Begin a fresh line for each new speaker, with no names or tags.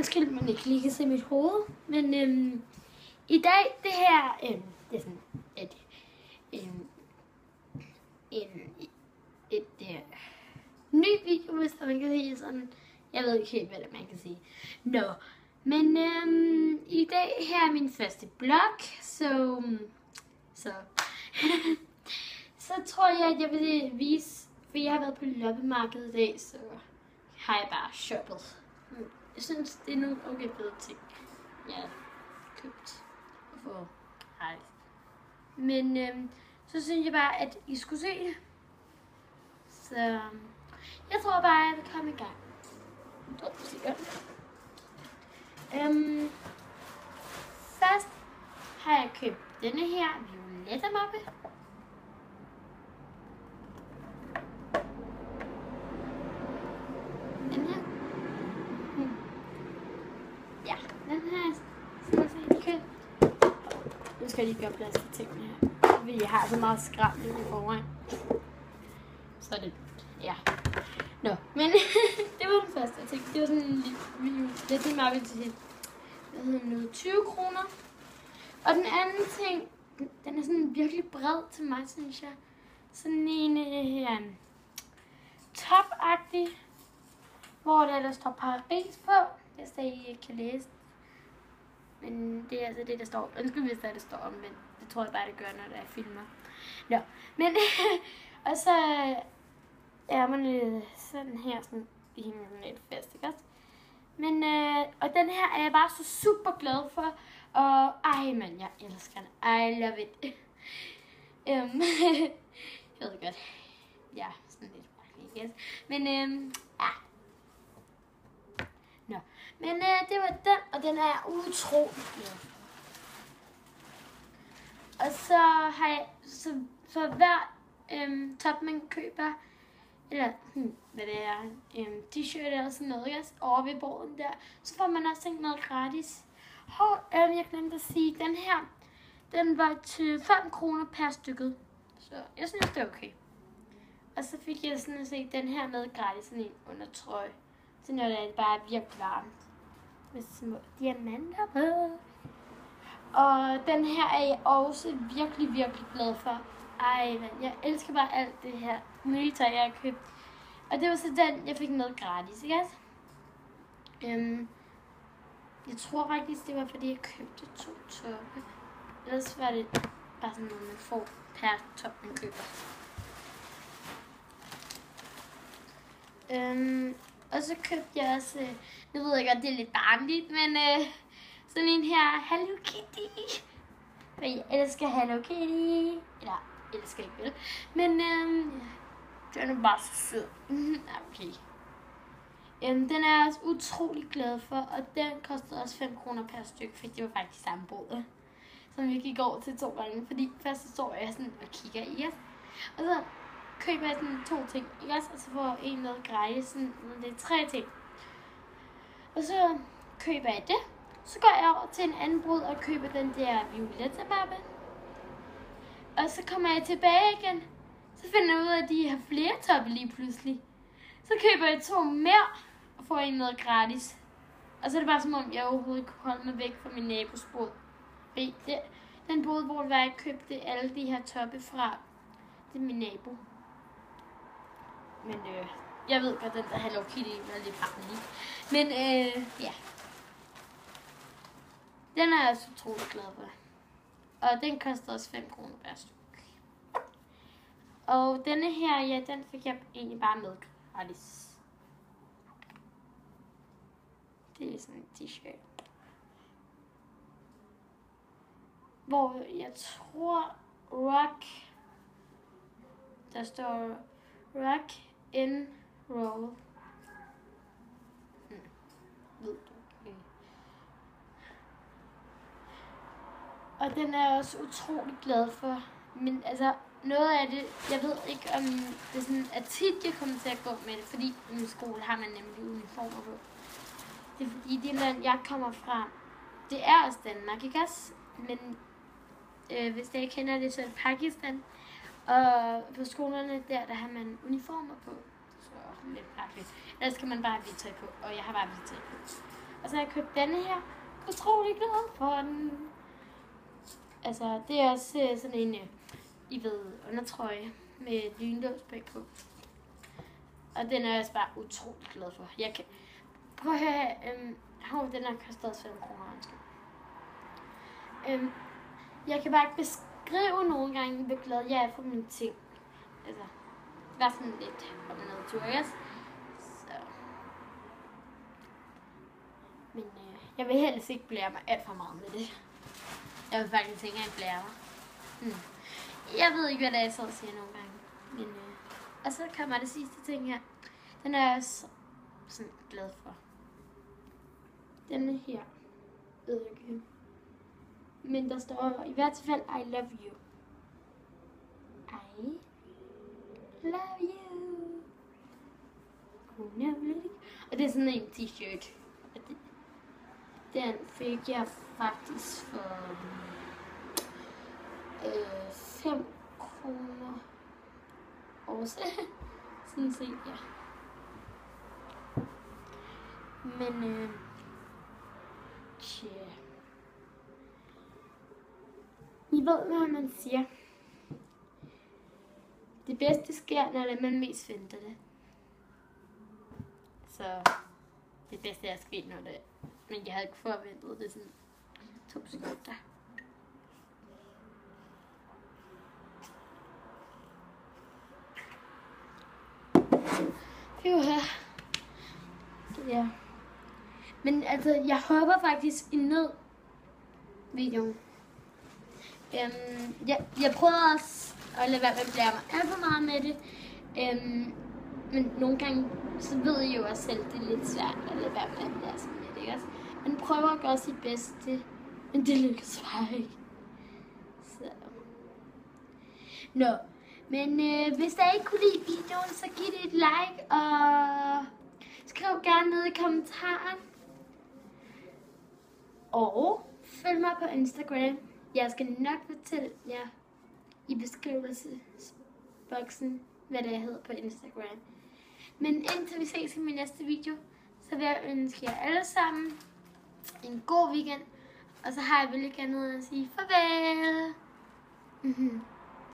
Undskyld, man ikke lige kan se mit hoved. Men i dag, det her, det er sådan et ny video, hvis man kan sige sådan. Jeg ved ikke helt, hvad det man kan sige. Nå, men i dag her er min første blog, så så tror jeg, at jeg vil vise, for jeg har været på loppemarkedet i dag, så har jeg bare shoppet. Jeg synes, det er nogle okay fede ting, jeg har købt og få gratis. Men så synes jeg bare, at I skulle se det. Så jeg tror bare, at jeg vil komme i gang. Først har jeg købt denne her violette mappe. Den her. Ja, den her skal jeg købt. Nu skal jeg lige gøre plads til tingene her, fordi jeg har så meget skrald i forvejen. Så er det, ja. Nå, men det var den første, jeg tænkte. Det var sådan en lille mappe til, hvad hedder noget, 20 kroner. Og den anden ting, den er sådan virkelig bred til mig, synes jeg. Sådan en her top-agtig, hvor der står Paris på, hvis der I ikke kan læse. Men det er altså det, der står. Undskyld, hvis der står omvendt. Det tror jeg bare, det gør, når der filmer. Nå, men og så er man sådan her, sådan, det hænger sådan lidt fast, ikke også? Men, og den her er jeg bare så super glad for, og ej man, jeg elsker den. I love it. Jeg ved godt, ja, sådan lidt mærkeligt, yes. Men, ja. Nå, men det var den, og den er jeg utrolig glad for. Og så har jeg, så for hver top, man køber, eller hvad det er, t-shirt eller sådan noget, yes, over ved bordet der, så får man også noget gratis. Jeg glemte at sige, den her, den var til 5 kroner per stykket, så jeg synes, det er okay. Og så fik jeg sådan at se den her med gratis, sådan en under trøje, så når det er bare virkelig varmt, med små diamanter på. Og den her er jeg også virkelig, virkelig glad for. Ej, man, jeg elsker bare alt det her nye tøj, jeg har købt. Og det var så den, jeg fik med gratis, ikke altså? Jeg tror faktisk, det var fordi, jeg købte 2 toppe. Ellers var det bare sådan noget, man får per top, man køber. Og så købte jeg også, nu ved jeg godt, det er lidt barnligt, men sådan en her Hello Kitty. For jeg elsker Hello Kitty. Eller, elsker ikke vel. Men den er bare så sød. Okay. Den er jeg også utrolig glad for, og den kostede også 5 kroner per stykke, fordi det var faktisk samme båd, som vi gik over til 2 gange. Fordi først så står jeg sådan og kigger i os, og så køber jeg sådan 2 ting, ikke også? Og så får jeg en noget gratis, sådan, det er 3 ting. Og så køber jeg det. Så går jeg over til en anden bod og køber den der violette mappe. Og så kommer jeg tilbage igen. Så finder jeg ud af, at de har flere toppe lige pludselig. Så køber jeg 2 mere og får en noget gratis. Og så er det bare som om, jeg overhovedet ikke kunne holde mig væk fra min nabos bod. Den bod, hvor jeg købte alle de her toppe fra, det er min nabo. Men jeg ved godt, den der Hello Kitty er lidt barnlig. Men ja. Den er jeg også utrolig glad for. Og den koster også 5 kroner per stykke. Og denne her, ja, den fik jeg egentlig bare med gratis. Det er sådan en t-shirt. Hvor jeg tror rock, der står rock and roll. Ved du ikke? Og den er jeg også utrolig glad for. Men altså, noget af det, jeg ved ikke om det er sådan, at tit jeg kommer til at gå med det, fordi i min skole har man nemlig uniformer på. Det er fordi det land, jeg kommer fra, det er også Danmark, ikke også? Men hvis jeg ikke kender det, så er det Pakistan. Og på skolerne der har man uniformer på. Så lidt mærkeligt. Ellers skal man bare have hvidt tøj på, og jeg har bare hvidt tøj på. Og så har jeg købt denne her. Utrolig glad for den. Altså, det er også sådan en, I ved, undertrøje med lynlås på. Og den er jeg også bare utrolig glad for. Jeg kan... Prøv at høre, den har kostet 5 kroner. Jeg kan bare ikke beskrive nogle gange, hvor glad jeg er for mine ting. Altså, bare sådan lidt op og ned tur, ikke? Så. Men jeg vil helst ikke blære mig alt for meget med det. Jeg vil faktisk ikke engang blære mig. Jeg ved ikke, hvad det er, jeg så siger nogle gange. Men, og så kommer det sidste ting her. Den er jeg også sådan glad for. Denne her. Ikke. Men der står i hvert fald, I love you. I love you. Og det er sådan en t-shirt. Den fik jeg faktisk for 5 kroner. Også. Sådan set, ja. Men, I ved, hvad man siger. Det bedste sker, når man mest venter det. Så det bedste er sket, når det... Men jeg havde ikke forventet det sådan 2 sekunder. Ja. Men altså, jeg håber faktisk i videoen. Jeg prøver også at lade være med at blære mig alt for meget med det. Men nogle gange, så ved I jo også selv, det er lidt svært at lade være med at blære sig med det, ikke også? Man prøver at gøre sit bedste, men det lykkes bare ikke. Så. Nå, men hvis der ikke kunne lide videoen, så giv det et like, og skriv gerne ned i kommentaren. Og følg mig på Instagram. Jeg skal nok fortælle jer i beskrivelsesboksen, hvad det hedder på Instagram. Men indtil vi ses i min næste video, så vil jeg ønske jer alle sammen en god weekend. Og så har jeg vel ikke andet at sige farvel.